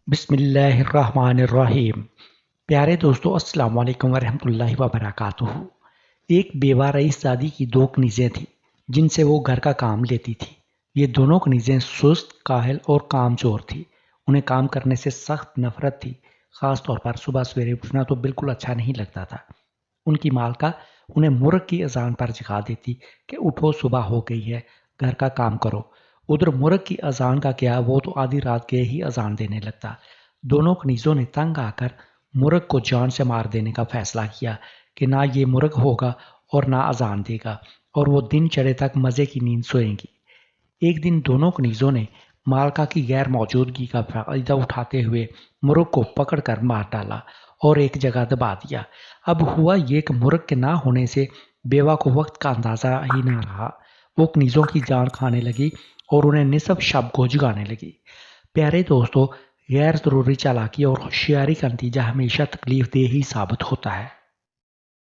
बिस्मिल्लाहिर्रहमानिर्रहीम। प्यारे दोस्तों, अस्सलाम वालेकुम वरहमतुल्लाहि वबरकातुहू। एक बेवा रईसजादी की दो कनीज़ें थीं जिनसे वो घर का काम लेती थी। ये दोनों कनीज़ें सुस्त, काहिल और कामचोर थीं। उन्हें काम करने से सख्त नफरत थी। ख़ास तौर पर सुबह सवेरे उठना तो बिल्कुल अच्छा नहीं लगता था। उनकी मालका उन्हें मुर्ग की अजान पर जगा देती कि उठो, सुबह हो गई है, घर का काम करो। उधर मुर्ग की अजान का क्या, वो तो आधी रात के ही अजान देने लगता। दोनों कनीज़ों ने तंग आकर मुर्ग को जान से मार देने का फैसला किया कि ना ये मुर्ग होगा और ना अजान देगा, और वो दिन चढ़े तक मज़े की नींद सोएंगी। एक दिन दोनों कनीज़ों ने मालका की गैर मौजूदगी का फायदा उठाते हुए मुर्ग को पकड़कर मार डाला और एक जगह दबा दिया। अब हुआ ये कि मुर्ग के ना होने से बेवा को वक्त का अंदाज़ा ही ना रहा। वो कनीज़ों की जान खाने लगी और उन्हें निसफ शब को जगाने लगी। प्यारे दोस्तों, गैर ज़रूरी चालाकी और होशियारी का नतीजा हमेशा तकलीफ देह ही साबित होता है।